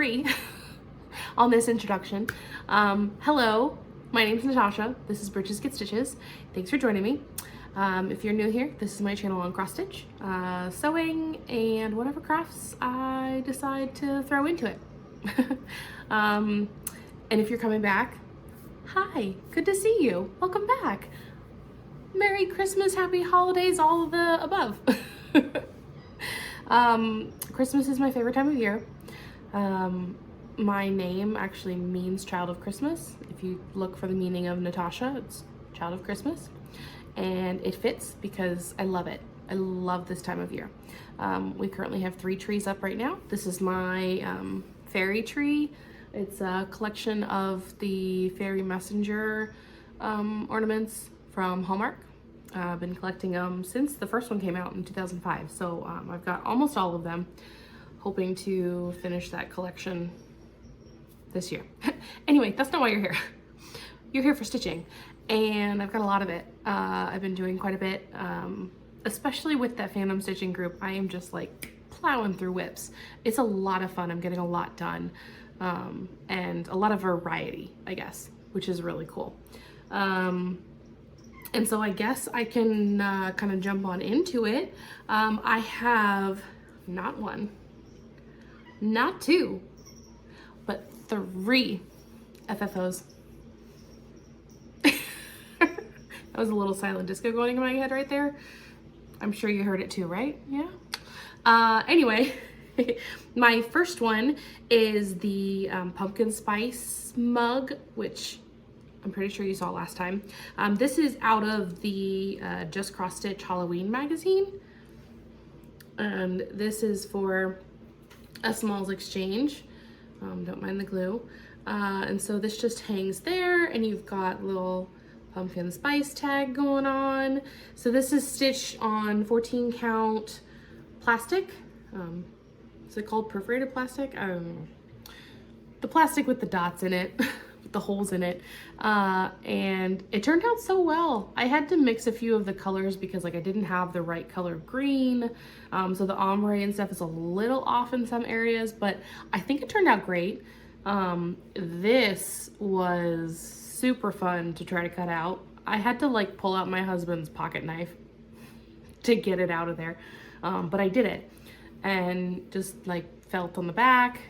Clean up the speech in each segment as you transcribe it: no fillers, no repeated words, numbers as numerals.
free on this introduction. Hello, my name is Natasha. This is Bridges Get Stitches. Thanks for joining me. If you're new here, this is my channel on cross stitch, sewing, and whatever crafts I decide to throw into it. And if you're coming back, hi, good to see you. Welcome back. Merry Christmas, happy holidays, all of the above. Christmas is my favorite time of year. My name actually means Child of Christmas. If you look for the meaning of Natasha, it's Child of Christmas. And it fits because I love it. I love this time of year. We currently have 3 trees up right now. This is my fairy tree. It's a collection of the fairy messenger ornaments from Hallmark. I've been collecting them since the first one came out in 2005. So I've got almost all of them, hoping to finish that collection this year. Anyway, that's not why you're here. You're here for stitching, and I've got a lot of it. I've been doing quite a bit, especially with that fandom stitching group. I am just like plowing through whips. It's a lot of fun. I'm getting a lot done, and a lot of variety, I guess, which is really cool. And so I guess I can kind of jump on into it. I have not 1, not 2, but 3 FFOs. That was a little silent disco going in my head right there. I'm sure you heard it too, right? Yeah. Anyway, my first one is the pumpkin spice mug, which I'm pretty sure you saw last time. This is out of the JustCrossStitch Halloween magazine. And this is for a smalls exchange. Don't mind the glue. And so this just hangs there, and you've got little pumpkin spice tag going on. So this is stitched on 14 count plastic. Is it called perforated plastic? I don't know. The plastic with the dots in it. The holes in it, and it turned out so well. I had to mix a few of the colors because like I didn't have the right color of green, so the ombre and stuff is a little off in some areas, but I think it turned out great. This was super fun to try to cut out. I had to like pull out my husband's pocket knife to get it out of there, but I did it, and just like felt on the back,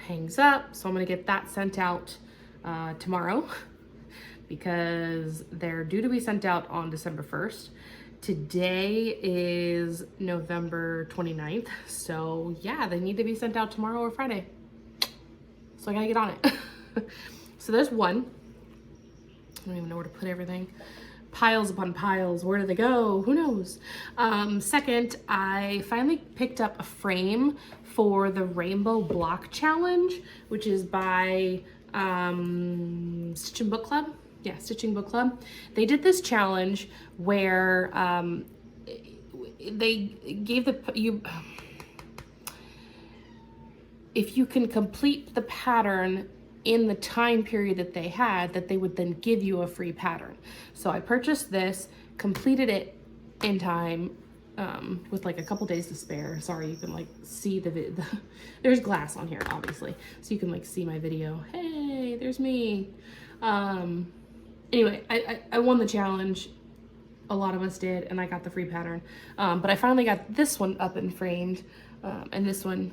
hangs up. So I'm gonna get that sent out tomorrow because they're due to be sent out on December 1st. Today is November 29th. So yeah, they need to be sent out tomorrow or Friday. So I gotta get on it. So there's one. I don't even know where to put everything. Piles upon piles. Where do they go? Who knows? Second, I finally picked up a frame for the Rainbow Block Challenge, which is by Stitching Book Club. Yeah, Stitching Book Club. They did this challenge where they gave if you can complete the pattern in the time period that they had, that they would then give you a free pattern. So I purchased this, completed it in time, with like a couple days to spare. Sorry, you can like see there's glass on here, obviously, so you can like see my video. Hey, there's me. Anyway, I won the challenge. A lot of us did, and I got the free pattern. But I finally got this one up and framed, and this one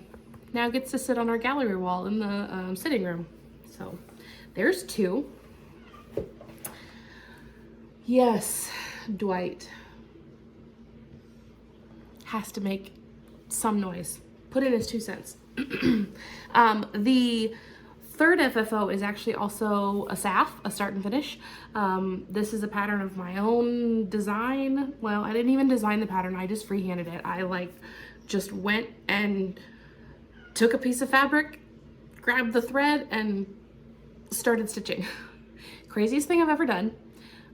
now gets to sit on our gallery wall in the sitting room. So there's 2. Yes, Dwight has to make some noise. Put in his 2 cents. The third FFO is actually also a SAF, a start and finish. This is a pattern of my own design. Well, I didn't even design the pattern. I just freehanded it. I like just went and took a piece of fabric, grabbed the thread, and started stitching. Craziest thing I've ever done.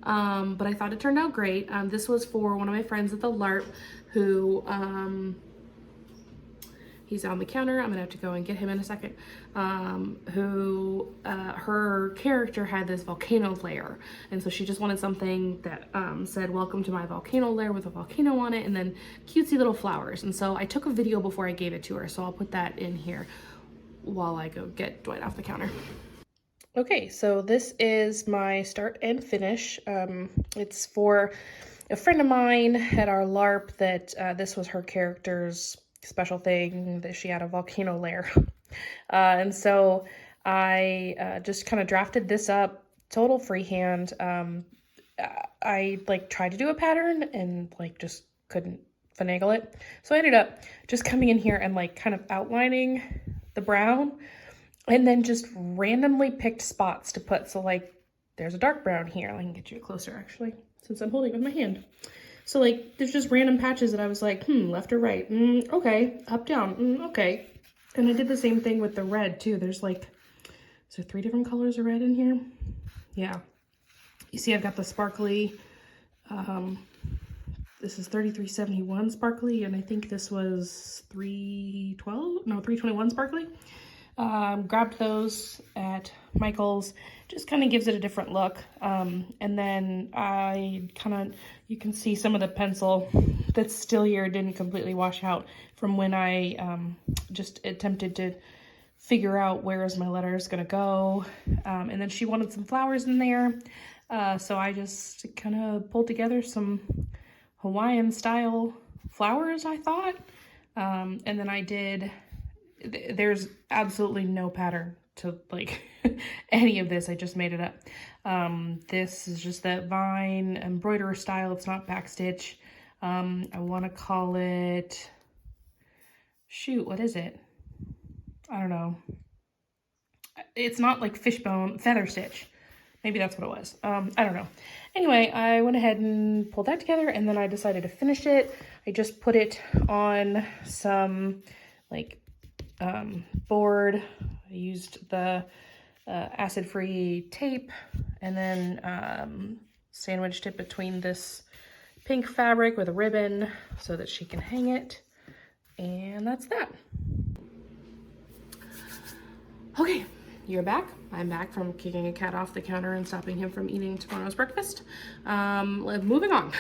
But I thought it turned out great. This was for one of my friends at the LARP who, he's on the counter. I'm gonna have to go and get him in a second. Her character had this volcano lair. And so she just wanted something that said, "Welcome to my volcano lair," with a volcano on it, and then cutesy little flowers. And so I took a video before I gave it to her. So I'll put that in here. while I go get Dwight off the counter. Okay, so this is my start and finish. It's for a friend of mine at our LARP that this was her character's special thing that she had, a Volcano Lair. And so I just kind of drafted this up, total freehand. I like tried to do a pattern and like just couldn't finagle it. So I ended up just coming in here and like kind of outlining the brown, and then just randomly picked spots to put. So like there's a dark brown here. I can get you closer actually, since I'm holding it with my hand. So like there's just random patches that I was like, left or right, okay, up, down, okay. And I did the same thing with the red too. There's like, is there 3 different colors of red in here? Yeah. You see I've got the sparkly, this is 3371 sparkly, and I think this was 321 sparkly. Grabbed those at Michael's, just kind of gives it a different look. And then you can see some of the pencil that's still here didn't completely wash out from when I just attempted to figure out where is my letters gonna go. And then she wanted some flowers in there. So I just kind of pulled together some Hawaiian style flowers, I thought. And then I did, there's absolutely no pattern to like any of this. I just made it up. This is just that vine embroidery style. It's not backstitch. I want to call it, shoot, what is it? I don't know. It's not like fishbone feather stitch. Maybe that's what it was. I don't know. Anyway, I went ahead and pulled that together, and then I decided to finish it. I just put it on some like board. I used the acid-free tape, and then sandwiched it between this pink fabric with a ribbon so that she can hang it. And that's that. Okay. You're back. I'm back from kicking a cat off the counter and stopping him from eating tomorrow's breakfast. Moving on.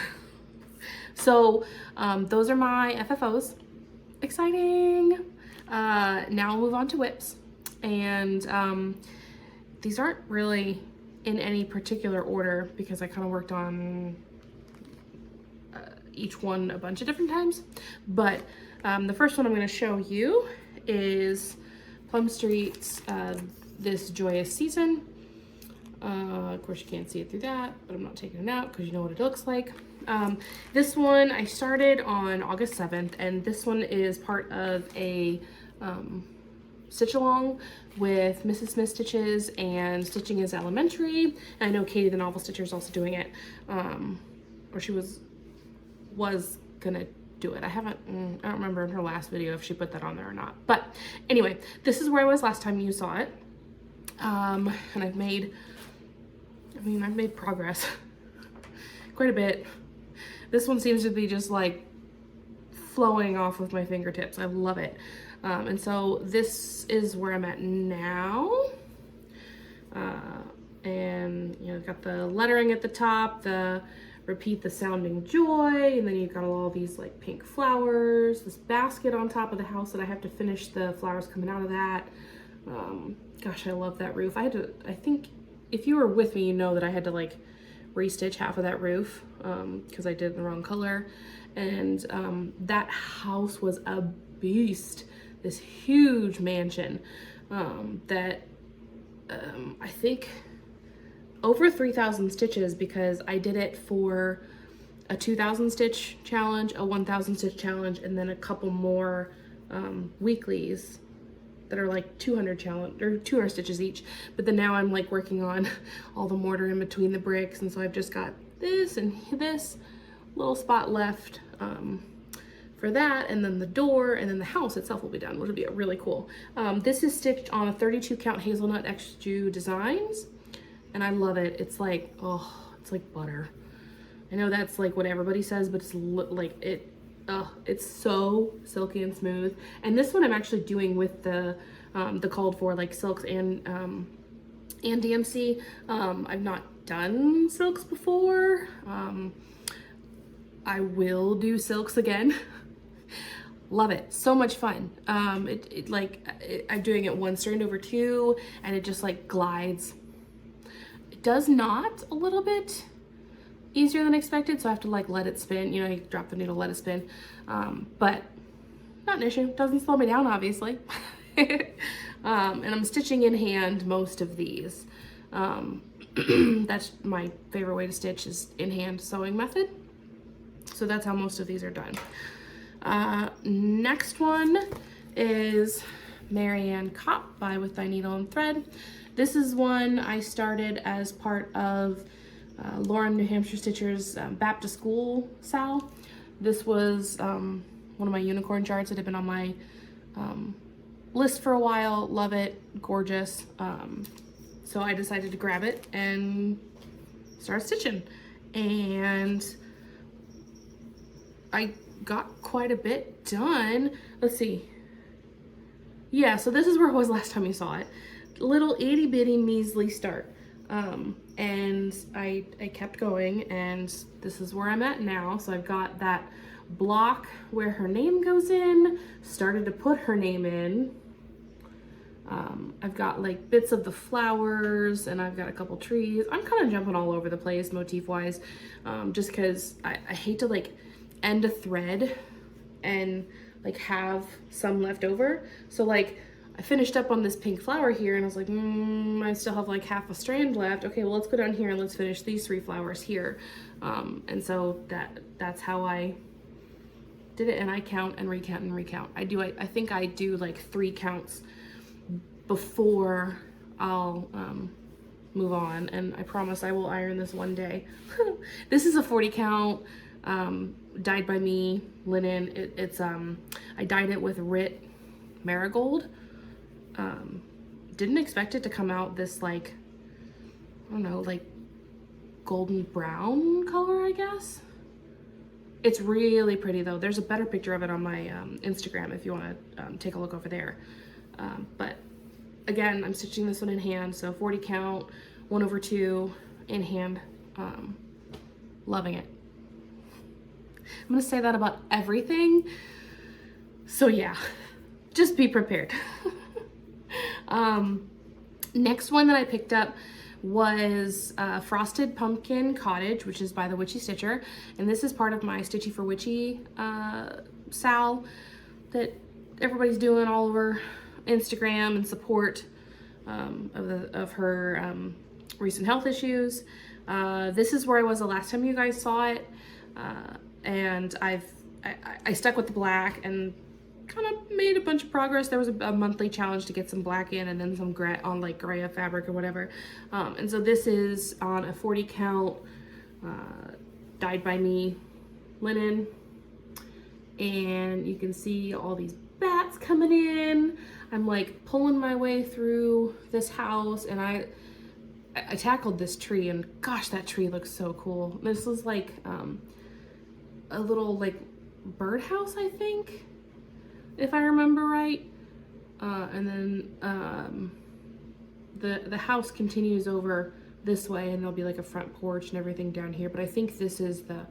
So those are my FFOs. Exciting. Now I'll move on to whips. And these aren't really in any particular order because I kind of worked on each one a bunch of different times. But the first one I'm going to show you is Plum Street's this Joyous season. Of course you can't see it through that, but I'm not taking it out because you know what it looks like. This one I started on August 7th, and this one is part of a stitch along with Mrs. Smith Stitches and Stitching is Elementary. And I know Katie the novel stitcher is also doing it, or she was gonna do it. I don't remember in her last video if she put that on there or not. But anyway, this is where I was last time you saw it. And I've made progress quite a bit. This one seems to be just like flowing off of my fingertips. I love it. And so this is where I'm at now. And you know, I've got the lettering at the top, the repeat the sounding joy, and then you've got all these like pink flowers, this basket on top of the house that I have to finish the flowers coming out of that. Gosh, I love that roof. I think if you were with me, you know that I had to like restitch half of that roof because I did the wrong color. And that house was a beast, this huge mansion that I think over 3,000 stitches because I did it for a 2,000 stitch challenge, a 1,000 stitch challenge, and then a couple more weeklies that are like 200 challenge or 200 stitches each. But then now I'm like working on all the mortar in between the bricks, and so I've just got this and this little spot left for that, and then the door, and then the house itself will be done, which will be really cool. This is stitched on a 32 count hazelnut XJU designs, and I love it. It's like, oh, it's like butter. I know that's like what everybody says, but it's like it's so silky and smooth. And this one I'm actually doing with the called for like silks and DMC. I've not done silks before. I will do silks again. Love it. So much fun. I'm doing it one strand over two, and it just like glides. It does knot a little bit easier than expected, so I have to like let it spin. You know, you drop the needle, let it spin. But not an issue. Doesn't slow me down, obviously. And I'm stitching in hand most of these. That's my favorite way to stitch, is in hand sewing method. So that's how most of these are done. Next one is Marianne Copp by With Thy Needle and Thread. This is one I started as part of Lauren, New Hampshire Stitcher's Back to School Sal. This was one of my unicorn charts that had been on my list for a while. Love it, gorgeous. So I decided to grab it and start stitching. And I got quite a bit done. Let's see. Yeah, so this is where it was last time you saw it. Little itty bitty measly start. And I kept going, and this is where I'm at now. So I've got that block where her name goes in, started to put her name in. I've got like bits of the flowers, and I've got a couple trees. I'm kind of jumping all over the place motif wise, just because I hate to like end a thread and like have some left over. So like I finished up on this pink flower here, and I was like, I still have like half a strand left. Okay, well, let's go down here and let's finish these 3 flowers here. And so that's how I did it, and I count and recount and recount. I think I do like 3 counts before I'll move on, and I promise I will iron this one day. This is a 40 count, dyed by me linen. I dyed it with Rit Marigold. Didn't expect it to come out this like, I don't know, like golden brown color, I guess. It's really pretty though. There's a better picture of it on my Instagram if you want to take a look over there. But again, I'm stitching this one in hand, so 40 count, 1/2 in hand. Loving it. I'm gonna say that about everything. So yeah, just be prepared. Next one that I picked up was Frosted Pumpkin Cottage, which is by the WitchyStitcher, and this is part of my Stitchy for Witchy Sal that everybody's doing all over Instagram in support of her recent health issues. This is where I was the last time you guys saw it, and I stuck with the black and kind of made a bunch of progress. There was a monthly challenge to get some black in, and then some gray on like gray fabric or whatever. And so this is on a 40 count dyed by me linen, and you can see all these bats coming in. I'm like pulling my way through this house, and I tackled this tree, and gosh, that tree looks so cool. This was like a little like birdhouse, I think, if I remember right. And then the house continues over this way, and there'll be like a front porch and everything down here, but I think this is the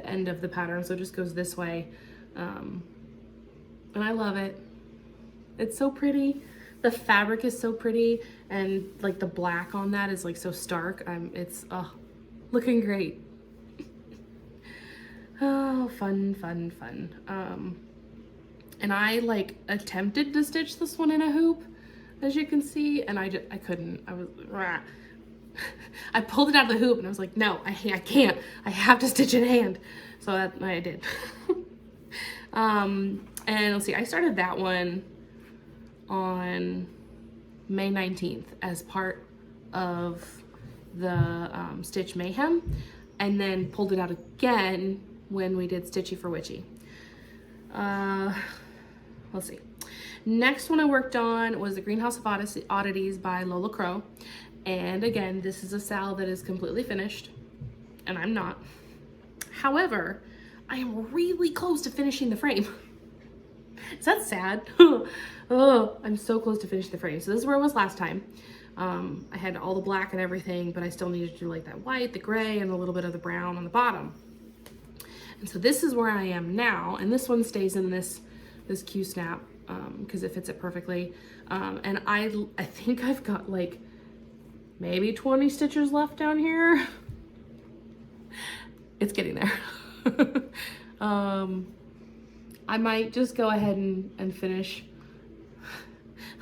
end of the pattern, so it just goes this way. And I love it. It's so pretty. The fabric is so pretty, and like the black on that is like so stark. It's looking great. Oh, fun, fun, fun. And I like attempted to stitch this one in a hoop, as you can see, and I couldn't. I pulled it out of the hoop, and I was like, no, I can't. I have to stitch in hand. So that I did. And let's see, I started that one on May 19th as part of the Stitch Mayhem, and then pulled it out again when we did Stitchy for Witchy. Let's see. Next one I worked on was the Greenhouse of Oddities by LolaCrow. And again, this is a Sal that is completely finished, and I'm not. However, I am really close to finishing the frame. Is that sad? Oh, I'm so close to finish the frame. So this is where it was last time. I had all the black and everything, but I still needed to do like that white, the gray, and a little bit of the brown on the bottom. And so this is where I am now, and this one stays in this this Q snap, because it fits it perfectly. And I think I've got like maybe 20 stitches left down here. It's getting there. I might just go ahead and finish.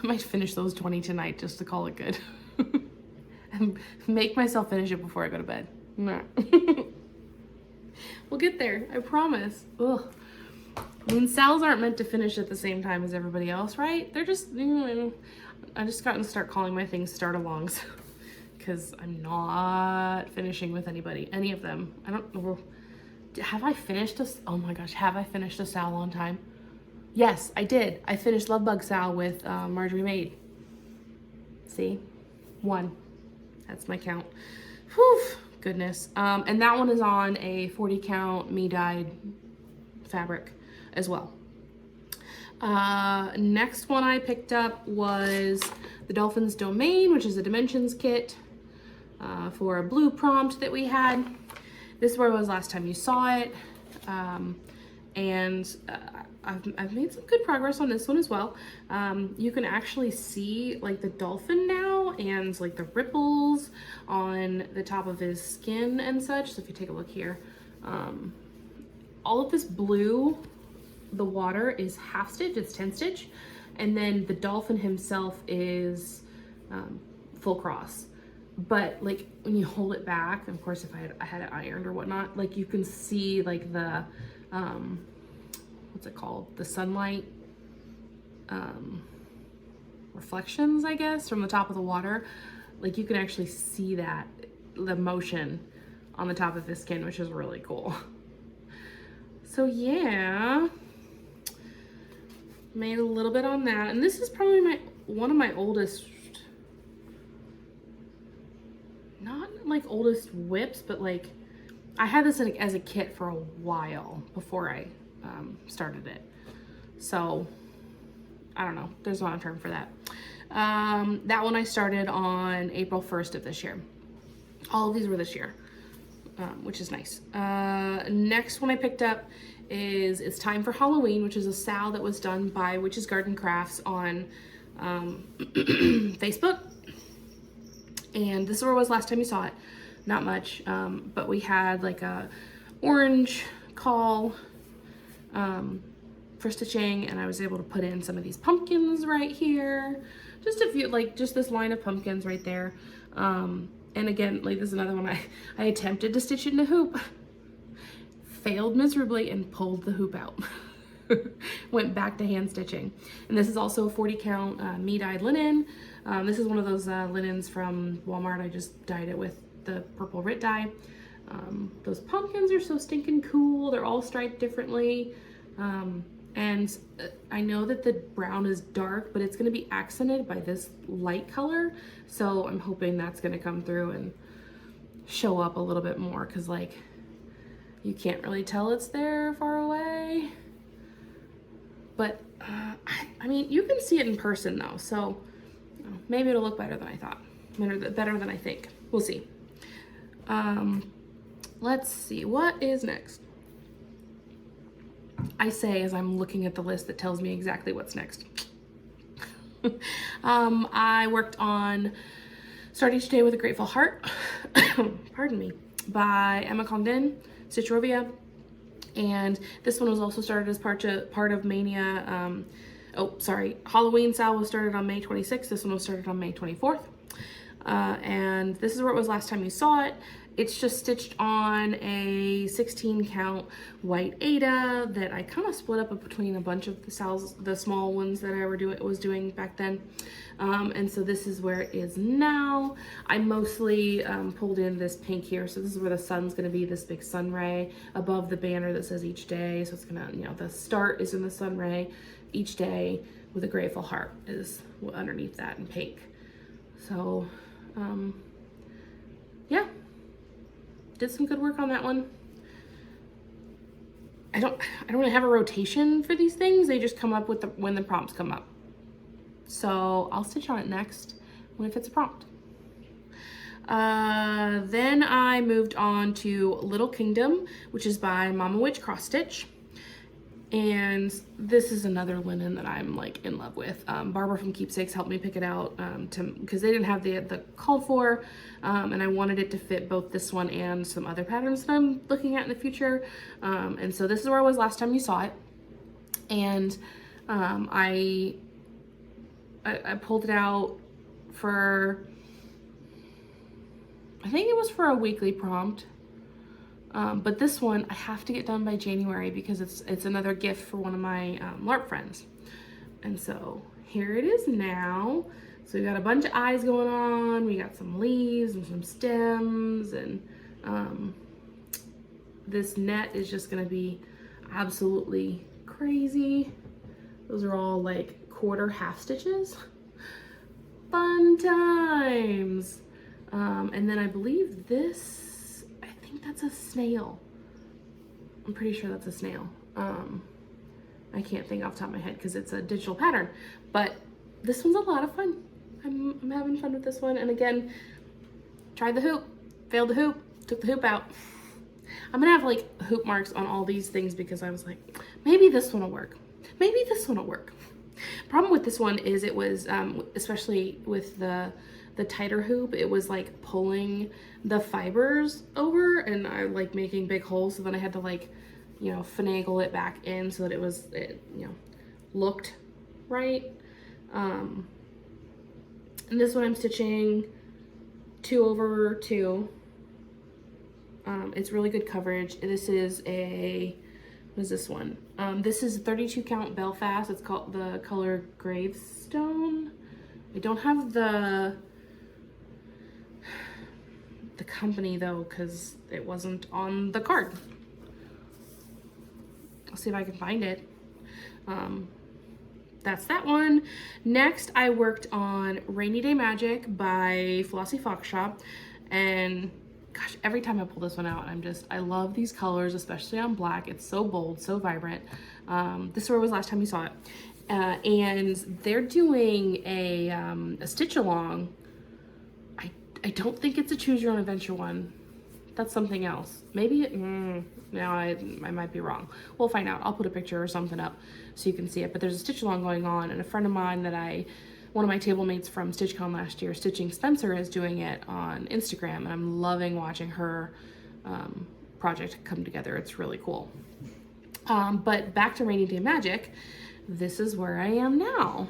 I might finish those 20 tonight just to call it good. And make myself finish it before I go to bed. We'll get there, I promise. Ugh. I mean, sales aren't meant to finish at the same time as everybody else, right? They're just, I just got to start calling my things start-alongs because I'm not finishing with any of them. I don't know. Have I finished this? Oh my gosh, have I finished a Sal on time? Yes, I did. I finished Love Bug Sal with Marjorie Maid. See? 1. That's my count. Whew, goodness. And that one is on a 40 count me-dyed fabric as well. Next one I picked up was the Dolphin's Domaine, which is a dimensions kit for a blue prompt that we had. This is where it was last time you saw it. I've made some good progress on this one as well. You can actually see like the dolphin now and like the ripples on the top of his skin and such. So if you take a look here, all of this blue, the water is half stitch, it's 10 stitch. And then the dolphin himself is full cross. But like when you hold it back, of course, if I had it ironed or whatnot, like you can see like the, what's it called? The sunlight reflections, I guess, from the top of the water. Like you can actually see that, the motion on the top of his skin, which is really cool. So yeah, made a little bit on that. And this is probably one of my oldest, not like oldest whips, but like I had this as a kit for a while before I started it. So I don't know, there's not a term for that. That one I started on April 1st of this year. All of these were this year, which is nice. Next one I picked up is It's Time for Halloween, which is a Sal that was done by Witch's Garden Crafts on Facebook. And this is where it was last time you saw it. Not much, but we had like a orange caul for stitching, and I was able to put in some of these pumpkins right here. Just a few, like just this line of pumpkins right there. And again, like this is another one I attempted to stitch into hoop, failed miserably and pulled the hoop out. Went back to hand stitching. And this is also a 40 count me-dyed linen. This is one of those linens from Walmart. I just dyed it with the purple Rit dye. Those pumpkins are so stinking cool. They're all striped differently. And I know that the brown is dark, but it's going to be accented by this light color. So I'm hoping that's going to come through and show up a little bit more, because like you can't really tell it's there far away. But I mean, you can see it in person though, so you know, maybe it'll look better than I thought, better than I think. We'll see. Let's see, what is next? I say as I'm looking at the list that tells me exactly what's next. I worked on Start Each Day with a Grateful Heart, pardon me, by Emma Congdon, Stitcherovia. And this one was also started as part of Mania. Halloween Sal was started on May 26th. This one was started on May 24th. And this is where it was last time you saw it. It's just stitched on a 16 count white Aida that I kind of split up between a bunch of the Sals, the small ones that I was doing back then. And so this is where it is now. I mostly pulled in this pink here. So this is where the sun's gonna be, this big sun ray above the banner that says each day. So it's gonna, you know, the start is in the sun ray, each day with a grateful heart is underneath that in pink. So, yeah. Did some good work on that one. I don't really have a rotation for these things. They just come up with when the prompts come up. So I'll stitch on it next when it fits a prompt. Then I moved on to Little Kingdom, which is by Mama Witch Cross Stitch. And this is another linen that I'm like in love with. Barbara from Keepsakes helped me pick it out because they didn't have the called for, and I wanted it to fit both this one and some other patterns that I'm looking at in the future. And so this is where I was last time you saw it. And I pulled it out for, I think it was for a weekly prompt. But this one I have to get done by January because it's another gift for one of my LARP friends. And so here it is now. So we got a bunch of eyes going on. We got some leaves and some stems, and this net is just gonna be absolutely crazy. Those are all like quarter half stitches. Fun times. And then I believe this, that's a snail. I'm pretty sure that's a snail. I can't think off the top of my head because it's a digital pattern, but this one's a lot of fun. I'm having fun with this one. And again, tried the hoop, failed the hoop, took the hoop out. I'm gonna have like hoop marks on all these things because I was like, maybe this one will work. Maybe this one will work. Problem with this one is it was, especially with the tighter hoop, it was like pulling the fibers over, and I like making big holes, so then I had to like, you know, finagle it back in so that it you know, looked right. And this one I'm stitching 2/2. It's really good coverage. This is a, what is this one? This is 32 count Belfast. It's called the color Gravestone. I don't have the company though, because it wasn't on the card. I'll see if I can find it. That's that one. Next, I worked on Rainy Day Magic by Flossie Fox Shop, and gosh, every time I pull this one out, I love these colors, especially on black. It's so bold, so vibrant. This was last time you saw it. And they're doing a stitch along. I don't think it's a choose your own adventure one. That's something else. Maybe no, I might be wrong. We'll find out. I'll put a picture or something up so you can see it. But there's a stitch along going on, and a friend of mine that one of my table mates from StitchCon last year, Stitching Spencer, is doing it on Instagram, and I'm loving watching her project come together. It's really cool. But back to Rainy Day Magic, this is where I am now.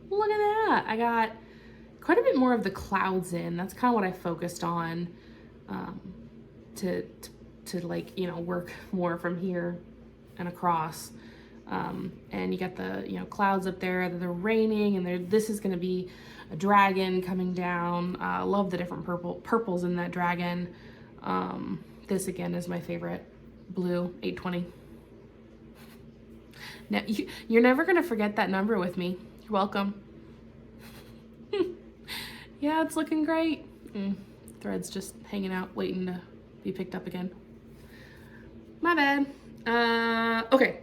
Look at that. I got quite a bit more of the clouds in. That's kind of what I focused on to like, you know, work more from here and across. And you got the, you know, clouds up there that are raining, and this is going to be a dragon coming down. I love the different purples in that dragon. This again is my favorite, blue 820. Now you're never going to forget that number with me. You're welcome. Yeah, it's looking great. Thread's just hanging out, waiting to be picked up again. My bad. Okay.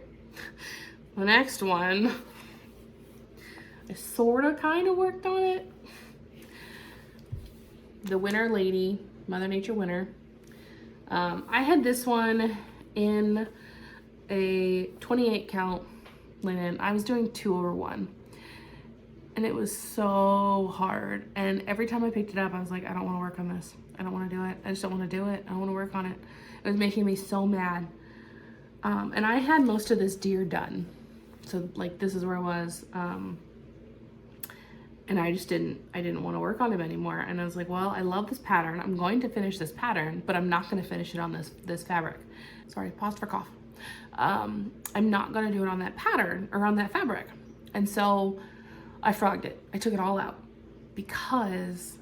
The next one, I sort of kind of worked on it. The Winter Lady, Mother Nature Winter. I had this one in a 28 count linen. I was doing 2/1. And it was so hard. And every time I picked it up, I was like, I don't want to work on this. I don't want to do it. I just don't want to do it. I don't want to work on it. It was making me so mad. And I had most of this deer done. So like, this is where I was. And I didn't want to work on him anymore. And I was like, well, I love this pattern. I'm going to finish this pattern, but I'm not going to finish it on this fabric. Sorry, paused for cough. I'm not going to do it on that pattern or on that fabric. And so I frogged it. I took it all out because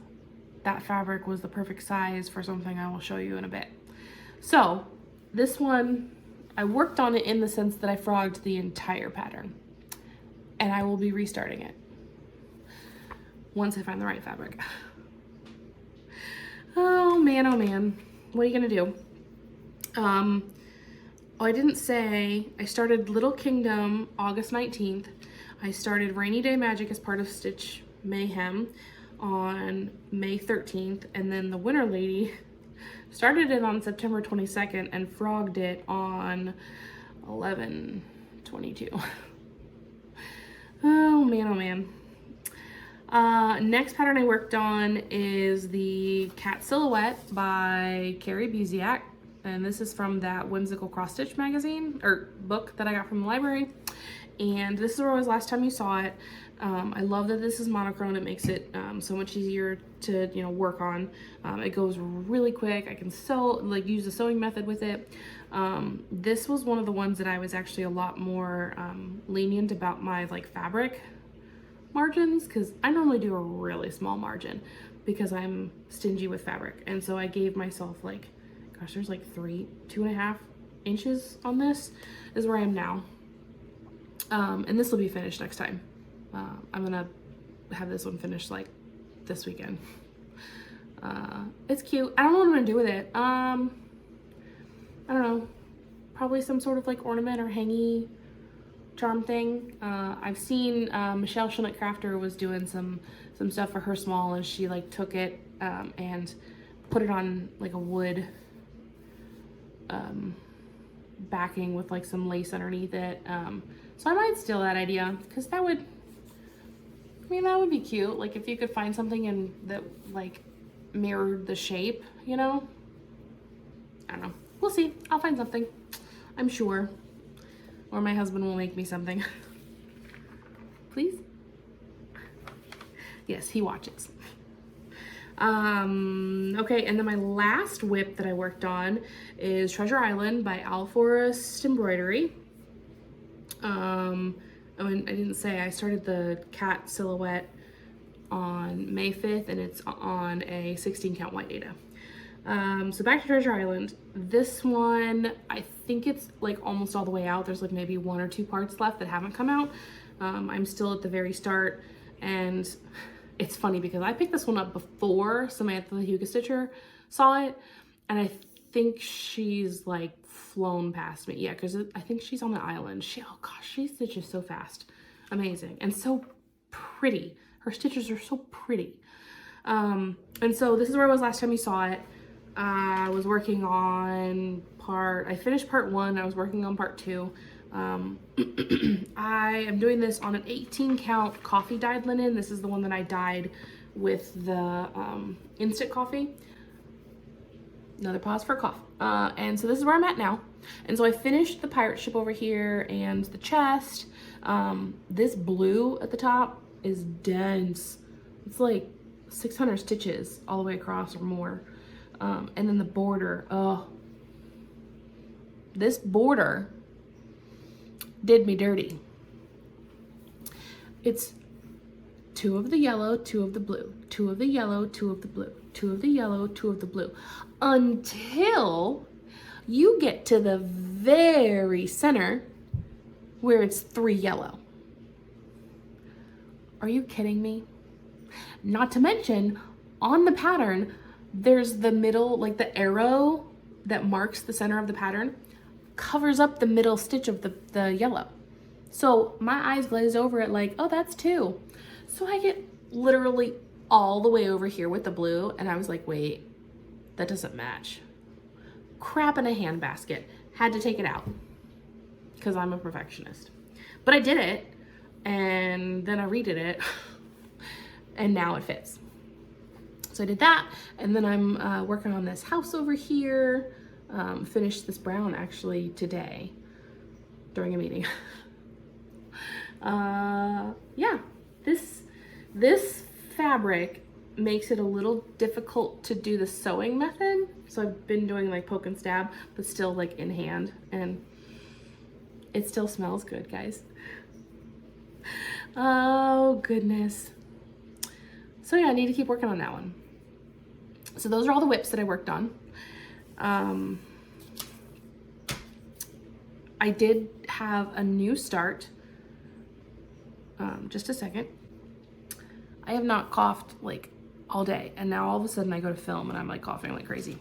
that fabric was the perfect size for something I will show you in a bit. So this one, I worked on it in the sense that I frogged the entire pattern, and I will be restarting it once I find the right fabric. Oh man, what are you gonna do? Oh, I didn't say, I started Little Kingdom August 19th. I started Rainy Day Magic as part of Stitch Mayhem on May 13th, and then the Winter Lady started it on September 22nd and frogged it on 11/12. 22. Oh man, oh man. Next pattern I worked on is the Cat Silhouette by Cari Buziak. And this is from that Whimsical cross-stitch magazine, or book that I got from the library. And this is where it was last time you saw it. I love that this is monochrome. It makes it so much easier to, you know, work on. It goes really quick. I can sew, like use the sewing method with it. This was one of the ones that I was actually a lot more lenient about my like fabric margins, because I normally do a really small margin because I'm stingy with fabric. And so I gave myself like, gosh, there's like 2.5 inches on this is where I am now. And this will be finished next time. I'm gonna have this one finished like this weekend. It's cute. I don't know what I'm gonna do with it. I don't know, probably some sort of like ornament or hangy charm thing. I've seen Michelle Schmidt Crafter was doing some stuff for her small, and she like took it and put it on like a wood backing with like some lace underneath it. So I might steal that idea, because that would, I mean, that would be cute. Like if you could find something in that like mirrored the shape, you know? I don't know. We'll see. I'll find something, I'm sure. Or my husband will make me something. Please? Yes, he watches. Okay, and then my last whip that I worked on is Treasure Island by Owl Forest Embroidery. I didn't say I started the cat silhouette on May 5th, and it's on a 16 count white data. So back to Treasure Island. This one, I think it's like almost all the way out. There's like maybe 1 or 2 parts left that haven't come out. I'm still at the very start, and it's funny because I picked this one up before Samantha the Huga Stitcher saw it, and I think she's like flown past me. Yeah, because I think she's on the island. Oh gosh, she stitches so fast. Amazing. And so pretty. Her stitches are so pretty. And so this is where I was last time you saw it. I was working on I finished part 1. I was working on part 2. I am doing this on an 18 count coffee dyed linen. This is the one that I dyed with the instant coffee. Another pause for a cough. And so this is where I'm at now. And so I finished the pirate ship over here and the chest. This blue at the top is dense. It's like 600 stitches all the way across or more. And then the border, oh, this border did me dirty. It's 2 of the yellow, 2 of the blue, 2 of the yellow, 2 of the blue, 2 of the yellow, 2 of the blue, until you get to the very center where it's 3 yellow. Are you kidding me? Not to mention, on the pattern, there's the middle, like the arrow that marks the center of the pattern covers up the middle stitch of the yellow. So my eyes glazed over it like, oh, that's 2. So I get literally all the way over here with the blue, and I was like, wait, that doesn't match. Crap in a handbasket. Had to take it out because I'm a perfectionist. But I did it, and then I redid it, and now it fits. So I did that, and then I'm working on this house over here. Finished this brown actually today during a meeting. Yeah, this fabric makes it a little difficult to do the sewing method. So I've been doing like poke and stab, but still like in hand, and it still smells good, guys. Oh goodness. So yeah, I need to keep working on that one. So those are all the whips that I worked on. I did have a new start. Just a second. I have not coughed like all day, and now all of a sudden I go to film and I'm like coughing like crazy.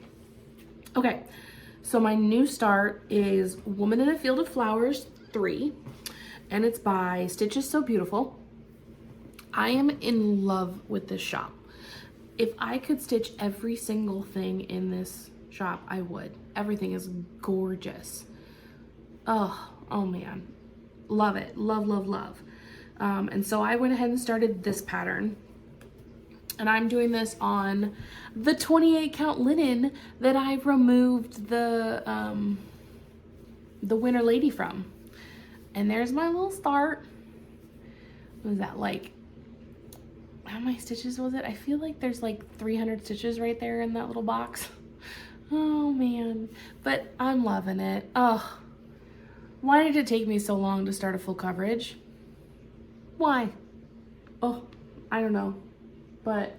Okay, so my new start is Woman in a Field of Flowers 3, and it's by StitchesSewBeautiful. I am in love with this shop. If I could stitch every single thing in this shop, I would. Everything is gorgeous. Oh man. love it. Love, love, love. And so I went ahead and started this pattern. And I'm doing this on the 28 count linen that I removed the Winter Lady from. And there's my little start. What was that, like, how many stitches was it? I feel like there's like 300 stitches right there in that little box. Oh man, but I'm loving it. Oh, why did it take me so long to start a full coverage? Why? Oh, I don't know. But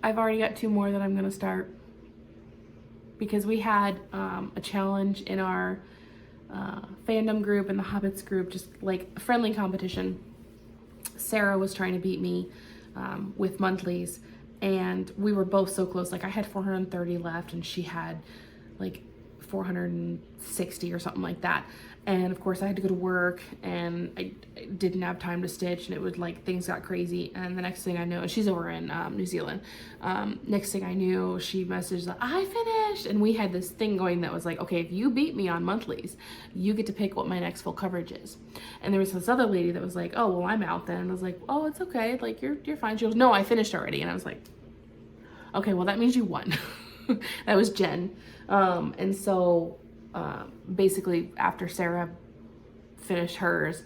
I've already got 2 more that I'm gonna start, because we had a challenge in our fandom group and the Hobbits group, just like a friendly competition. Sarah was trying to beat me with monthlies, and we were both so close. Like I had 430 left and she had like 460 or something like that. And of course I had to go to work and I didn't have time to stitch, and it would like, things got crazy. And the next thing I know, and she's over in New Zealand, next thing I knew, she messaged like, I finished. And we had this thing going that was like, okay, if you beat me on monthlies, you get to pick what my next full coverage is. And there was this other lady that was like, oh, well, I'm out then. And I was like, oh, it's okay, like you're fine. She goes, no, I finished already. And I was like, okay, well, that means you won. That was Jen. And so basically after Sarah finished hers,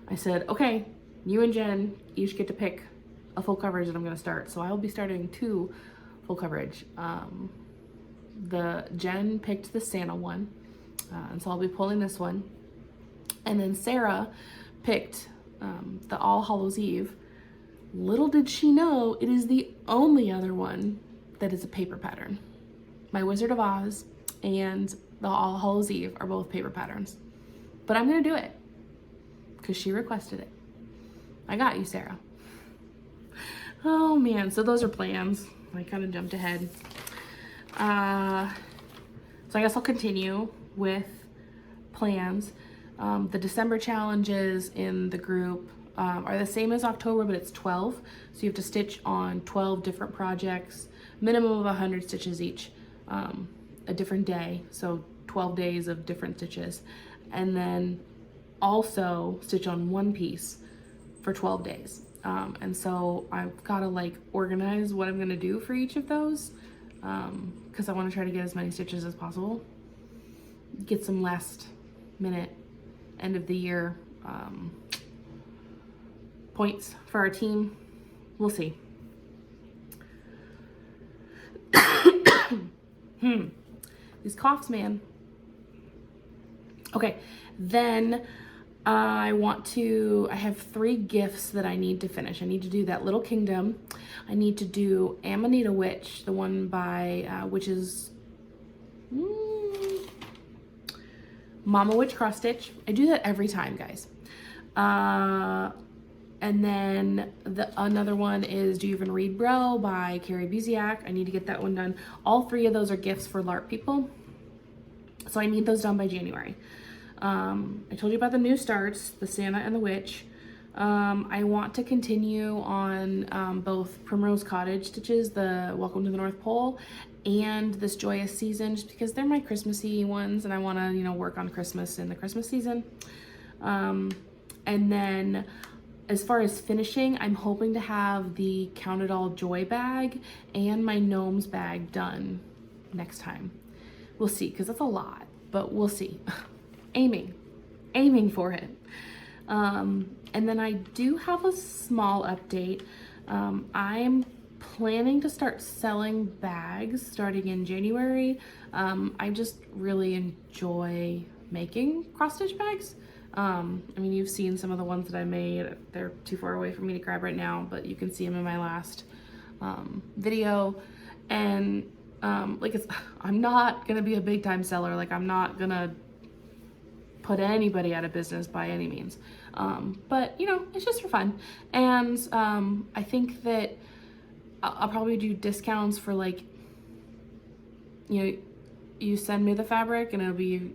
I said, okay, you and Jen each get to pick a full coverage that I'm going to start. So I'll be starting 2 full coverage. The Jen picked the Santa one, and so I'll be pulling this one. And then Sarah picked the All Hallows Eve. Little did she know, it is the only other one that is a paper pattern. My Wizard of Oz and the All Hallows Eve are both paper patterns. But I'm gonna do it because she requested it. I got you, Sarah. Oh man, so those are plans. I kind of jumped ahead. So I guess I'll continue with plans. The December challenges in the group are the same as October, but it's 12. So you have to stitch on 12 different projects, minimum of 100 stitches each, a different day. So 12 days of different stitches. And then also stitch on one piece for 12 days. And so I've got to like organize what I'm going to do for each of those, because I want to try to get as many stitches as possible. Get some last minute end of the year points for our team. We'll see. These coughs, man. Okay, then I have 3 gifts that I need to finish. I need to do that little kingdom. I need to do Amanita Witch, the one by Mama WitchCrossStitch. I do that every time, guys. And then another one is Do You Even Read Bro by Cari Buziak. I need to get that one done. All 3 of those are gifts for LARP people. So I need those done by January. I told you about the new starts, the Santa and the Witch. I want to continue on both Primrose Cottage stitches, the Welcome to the North Pole, and this Joyous season, just because they're my Christmassy ones and I want to, work on Christmas in the Christmas season. And then as far as finishing, I'm hoping to have the Count It All Joy bag and my Gnomes bag done next time. We'll see, because that's a lot, but we'll see. Aiming for it. And then I do have a small update. I'm planning to start selling bags starting in January. I just really enjoy making cross-stitch bags. I mean, you've seen some of the ones that I made. They're too far away for me to grab right now, but you can see them in my last video. And I'm not gonna be a big time seller. Like, I'm not gonna put anybody out of business by any means. But it's just for fun. And I think that I'll probably do discounts for like, you send me the fabric and it'll be,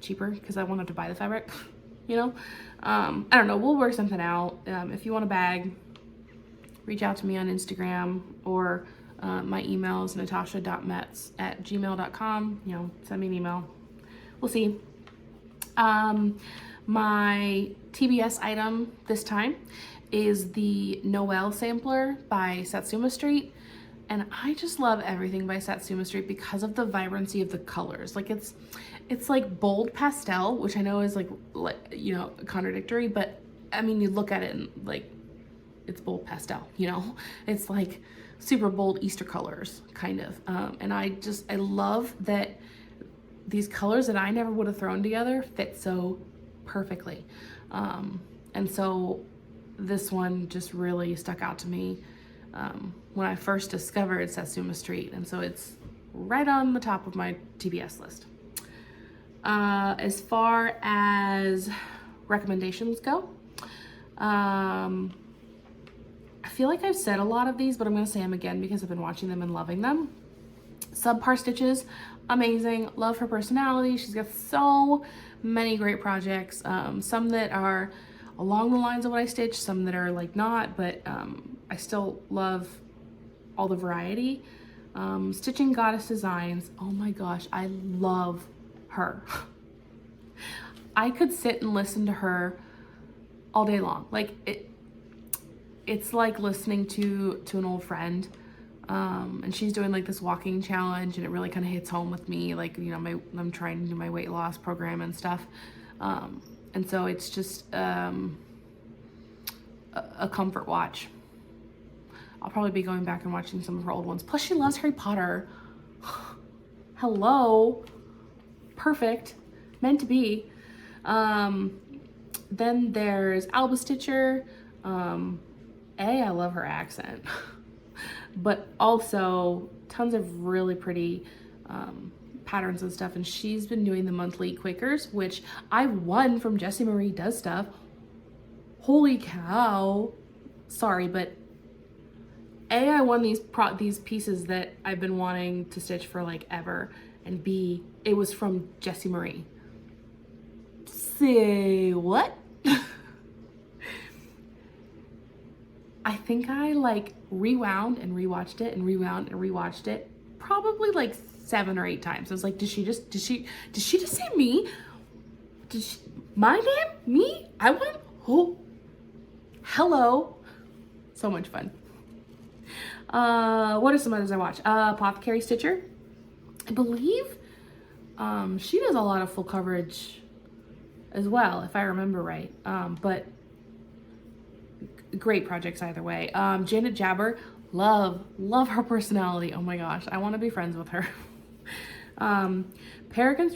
cheaper because I won't have to buy the fabric, I don't know, we'll work something out. If you want a bag, reach out to me on Instagram, or my email is natasha.metz@gmail.com. Send me an email. We'll see. My TBS item this time is the Noel sampler by Satsuma Street. And I just love everything by Satsuma Street because of the vibrancy of the colors. Like it's like bold pastel, which I know is like you know, contradictory, but I mean, you look at it and like it's bold pastel, you know? It's like super bold Easter colors, kind of. And I love that these colors that I never would have thrown together fit so perfectly. And so this one just really stuck out to me when I first discovered Satsuma Street, and so it's right on the top of my TBS list. As far as recommendations go, I feel like I've said a lot of these, but I'm going to say them again because I've been watching them and loving them. Subpar Stitches, amazing. Love her personality. She's got so many great projects. Some that are along the lines of what I stitch, some that are like not, but I still love all the variety. Stitching Goddess Designs, oh my gosh, I love her. I could sit and listen to her all day long. Like it's like listening to an old friend. And she's doing like this walking challenge, and it really kind of hits home with me. Like, you know, I'm trying to do my weight loss program and stuff. And so it's just a comfort watch. I'll probably be going back and watching some of her old ones. Plus she loves Harry Potter. Hello. Perfect. Meant to be. Then there's Alba Stitcher. I love her accent. But also tons of really pretty patterns and stuff. And she's been doing the monthly Quakers, which I won from Jessie Marie Does Stuff. Holy cow. Sorry, but I won these pieces that I've been wanting to stitch for like ever, and B, it was from Jessie Marie. Say what? I think I like rewound and rewatched it and rewound and rewatched it probably like 7 or 8 times. I was like, did she just say me? My name? Me? I won? Oh, hello. So much fun. What are some others I watch? Apothecary Stitcher. I believe she does a lot of full coverage as well, if I remember right. But great projects either way. Janet Jabber, love her personality. Oh my gosh, I want to be friends with her. Peregrine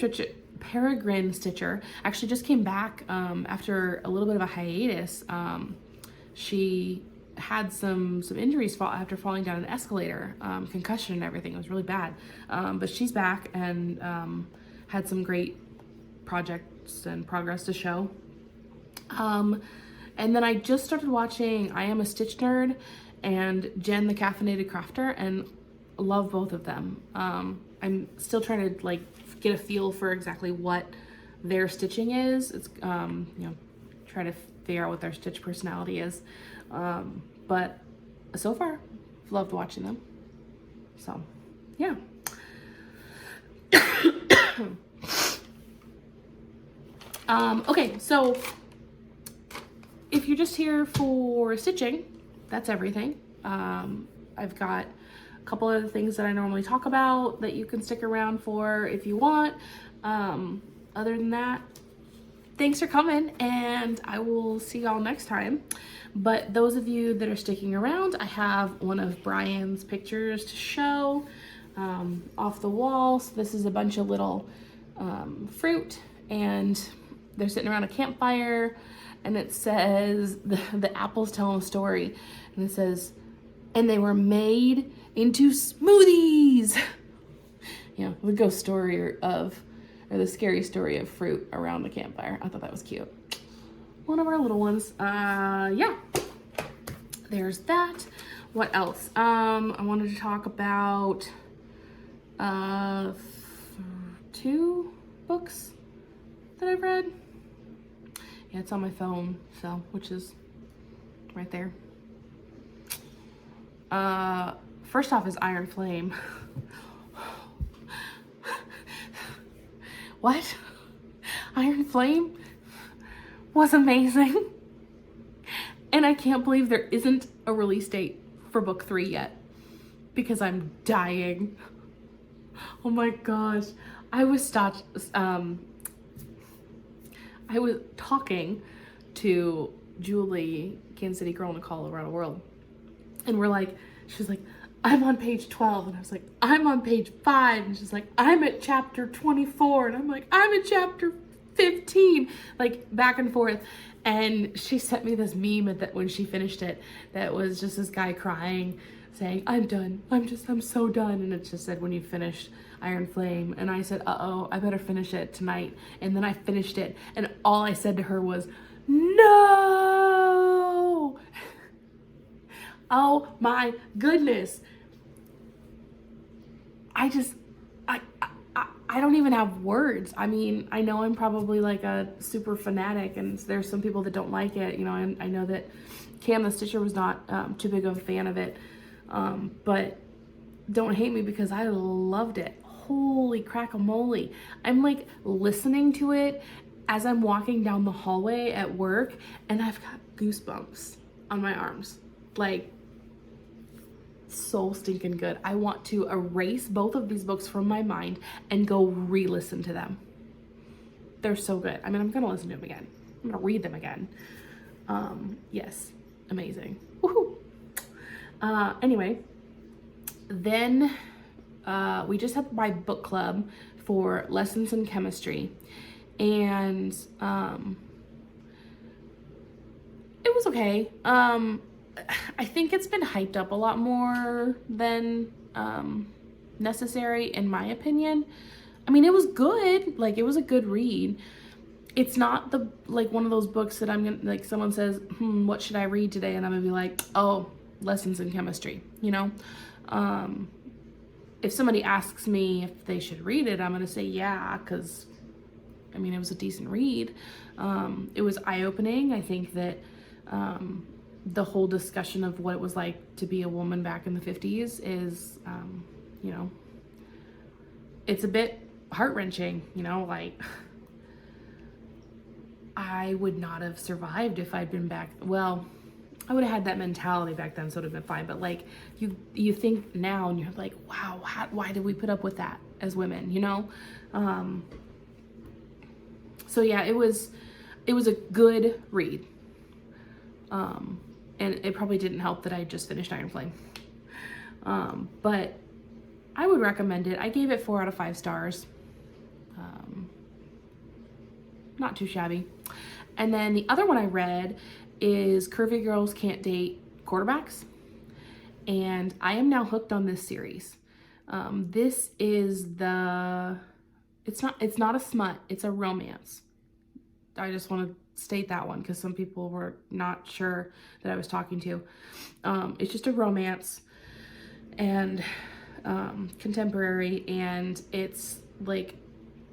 Stitcher actually just came back after a little bit of a hiatus. She had some injuries after falling down an escalator, concussion and everything. It was really bad. But she's back and had some great projects and progress to show. And then I just started watching I Am a Stitch Nerd and Jen the Caffeinated Crafter, and love both of them. I'm still trying to like get a feel for exactly what their stitching is. It's you know, try to figure out what their stitch personality is. But so far, I've loved watching them. So, yeah. Okay, so if you're just here for stitching, that's everything. I've got a couple other things that I normally talk about that you can stick around for if you want. Other than that, thanks for coming, and I will see y'all next time. But those of you that are sticking around, I have one of Brian's pictures to show off the wall. So this is a bunch of little fruit, and they're sitting around a campfire, and it says, the apples tell a story, and it says, and they were made into smoothies. You know, the ghost story or the scary story of fruit around the campfire. I thought that was cute. One of our little ones. Yeah, there's that. What else? I wanted to talk about 2 books that I've read. Yeah, it's on my phone, so, which is right there. First off is Iron Flame. What? Iron Flame was amazing. And I can't believe there isn't a release date for book 3 yet, because I'm dying. Oh my gosh. I was talking to Julie, Kansas City girl, Nicole around the world. And she's like, I'm on page 12. And I was like, I'm on page 5. And she's like, I'm at chapter 24. And I'm like, I'm at chapter 15. Like, back and forth. And she sent me this meme that when she finished it, that was just this guy crying, saying, I'm done. I'm so done. And it just said, when you finished Iron Flame. And I said, uh-oh, I better finish it tonight. And then I finished it. And all I said to her was, no. Oh my goodness. I don't even have words. I mean, I know I'm probably like a super fanatic, and there's some people that don't like it, you know, and I know that Cam the Stitcher was not too big of a fan of it, but don't hate me because I loved it. Holy crack-a-moly. I'm like listening to it as I'm walking down the hallway at work, and I've got goosebumps on my arms. Like, so stinking good. I want to erase both of these books from my mind and go re-listen to them. They're so good. I mean, I'm gonna listen to them again. I'm gonna read them again. Yes, amazing. Woohoo! Anyway, then we just had my book club for lessons in chemistry, and it was okay. I think it's been hyped up a lot more than necessary, in my opinion. I mean, it was good. Like, it was a good read. It's not one of those books that I'm gonna, like, someone says, what should I read today? And I'm gonna be like, oh, lessons in chemistry, you know? If somebody asks me if they should read it, I'm gonna say yeah, because, I mean, it was a decent read. It was eye-opening. I think that the whole discussion of what it was like to be a woman back in the 50s is, you know, it's a bit heart-wrenching, you know, like, I would not have survived if I'd been back. Well, I would have had that mentality back then, so it would have been fine. But like, you think now and you're like, wow, why did we put up with that as women, you know? So yeah, it was a good read. And it probably didn't help that I just finished Iron Flame. But I would recommend it. I gave it 4 out of 5 stars. Not too shabby. And then the other one I read is Curvy Girls Can't Date Quarterbacks. And I am now hooked on this series. This is it's not a smut, it's a romance. I just want to state that one because some people were not sure that I was talking to. It's just a romance and contemporary, and it's like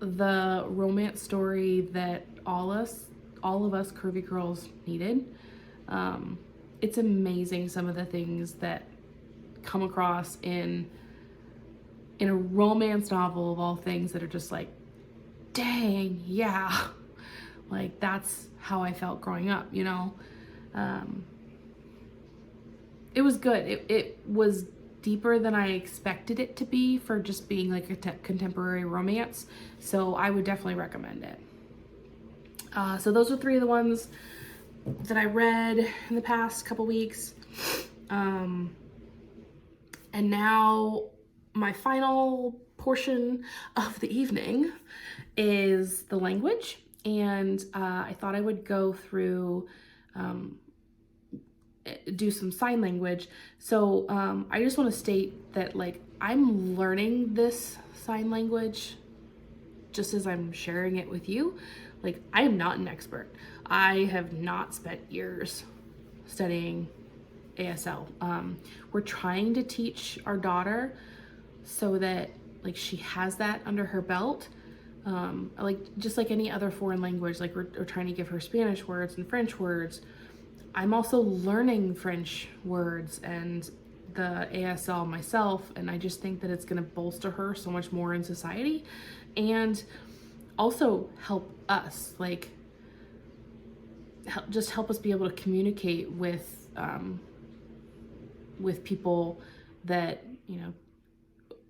the romance story that all of us curvy girls needed. It's amazing some of the things that come across in a romance novel, of all things, that are just like, dang, yeah, like that's how I felt growing up, you know. It was good. It was deeper than I expected it to be for just being like a contemporary romance, so I would definitely recommend it. So those are 3 of the ones that I read in the past couple weeks. And now my final portion of the evening is the language, and I thought I would go through do some sign language. So I just want to state that, like, I'm learning this sign language just as I'm sharing it with you. Like, I am not an expert. I have not spent years studying ASL. We're trying to teach our daughter so that, like, she has that under her belt. Like, just like any other foreign language, like we're trying to give her Spanish words and French words. I'm also learning French words and the ASL myself, and I just think that it's going to bolster her so much more in society. And also help us, like just help us be able to communicate with people that, you know,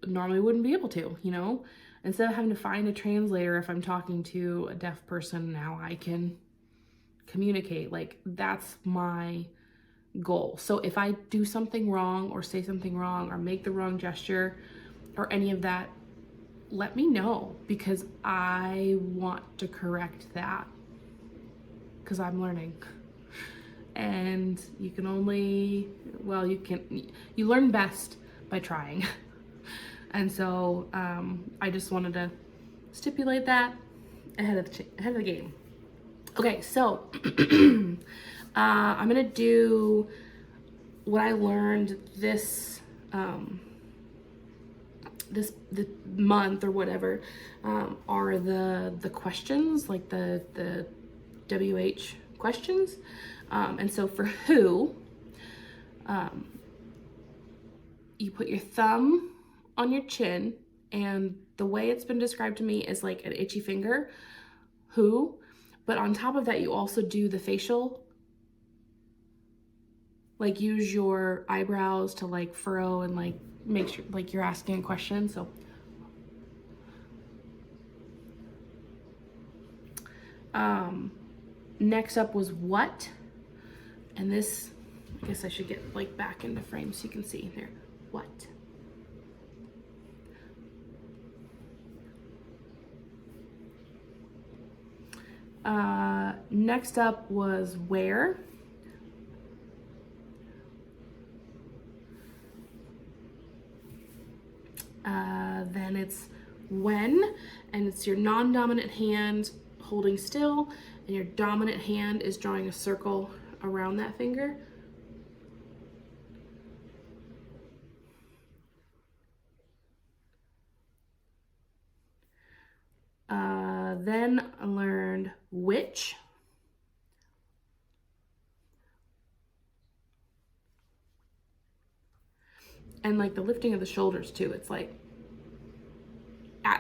normally wouldn't be able to, you know, instead of having to find a translator if I'm talking to a deaf person, now I can communicate. Like, that's my goal. So if I do something wrong or say something wrong or make the wrong gesture or any of that, let me know, because I want to correct that, because I'm learning. And you can only, well, you learn best by trying. And so I just wanted to stipulate that ahead of the game. Okay, so I'm gonna do what I learned this the month or whatever, are the questions, like the WH questions. And so for who, you put your thumb on your chin, and the way it's been described to me is like an itchy finger, who, but on top of that you also do the facial, like use your eyebrows to like furrow and like make sure like you're asking a question. So next up was what, and this, I guess I should get like back into frame so you can see there. What? Next up was where. Then it's when, and it's your non-dominant hand holding still, and your dominant hand is drawing a circle around that finger. Then I learned which. And like the lifting of the shoulders too. It's like,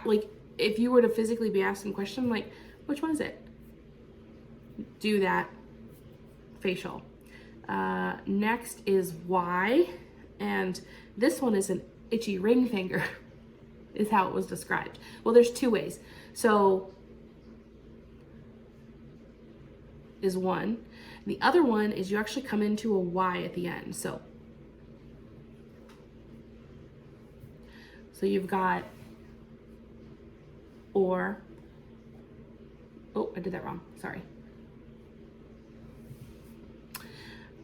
like if you were to physically be asking a question, like, which one is it? Do that facial. Next is why. And this one is an itchy ring finger, is how it was described. Well, there's two ways. So is one. The other one is you actually come into a Y at the end. So you've got or, oh, I did that wrong, sorry.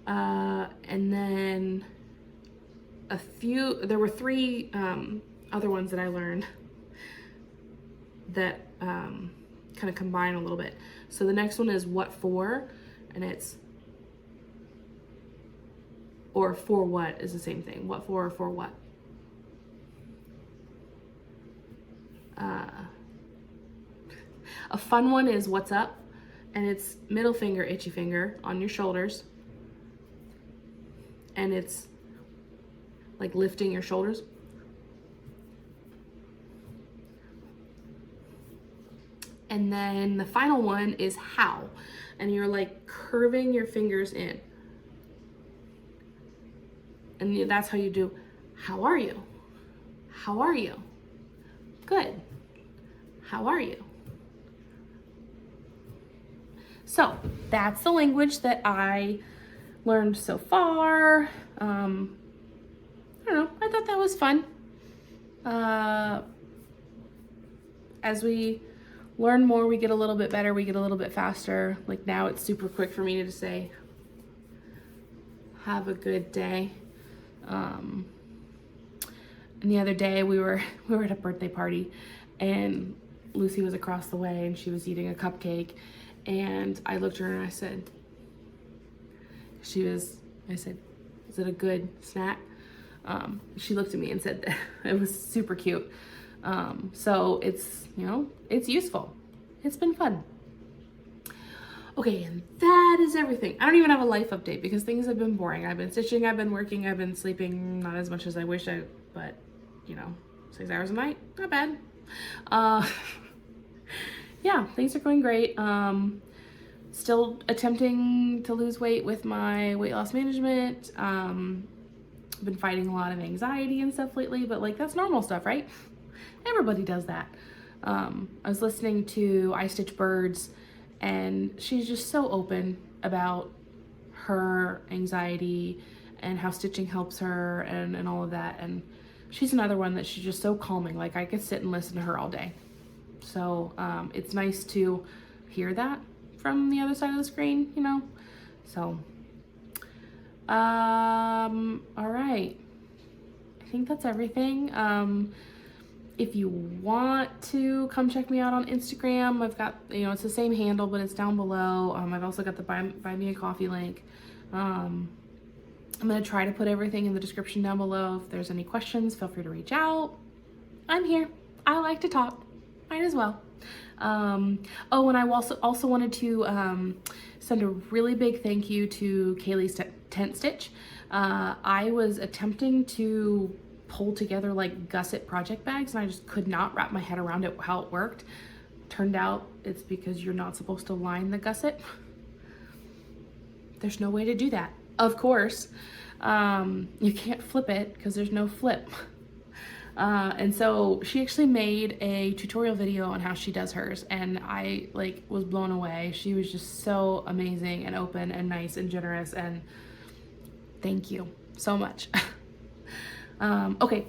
And then there were three other ones that I learned that kind of combine a little bit. So the next one is what for, and it's, or for what is the same thing. What for or for what. A fun one is what's up, and it's middle finger, itchy finger on your shoulders, and it's like lifting your shoulders. And then the final one is how, and you're like curving your fingers in, and that's how you do how are you? How are you? Good. How are you? So that's the language that I learned so far. I don't know, I thought that was fun. As we learn more, we get a little bit better, we get a little bit faster. Like now it's super quick for me to just say, have a good day. And the other day we were at a birthday party, and Lucy was across the way and she was eating a cupcake, and I looked at her and I said, is it a good snack? She looked at me and said that it was super cute. So it's, you know, it's useful. It's been fun. Okay, and that is everything. I don't even have a life update because things have been boring. I've been stitching, I've been working, I've been sleeping, not as much as I wish but you know, 6 hours a night, not bad. yeah, things are going great. Still attempting to lose weight with my weight loss management. Been fighting a lot of anxiety and stuff lately, but like that's normal stuff, right? Everybody does that. I was listening to I Stitch Birds, and she's just so open about her anxiety and how stitching helps her and all of that. And she's another one that she's just so calming. Like I could sit and listen to her all day. So it's nice to hear that from the other side of the screen, you know? So, all right. I think that's everything. If you want to come check me out on Instagram, I've got, you know, it's the same handle, but it's down below. I've also got the buy me a coffee link. I'm going to try to put everything in the description down below. If there's any questions, feel free to reach out. I'm here. I like to talk. Might as well. Oh, and I also wanted to send a really big thank you to Kaylee's Tent Stitch. I was attempting to pull together like gusset project bags, and I just could not wrap my head around it, how it worked. Turned out it's because you're not supposed to line the gusset. There's no way to do that. Of course, you can't flip it because there's no flip. And so she actually made a tutorial video on how she does hers, and I like was blown away. She was just so amazing and open and nice and generous, and thank you so much. Okay,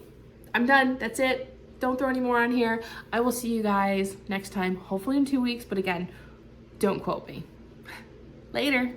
I'm done. That's it. Don't throw any more on here. I will see you guys next time, hopefully in 2 weeks, but again, don't quote me. Later.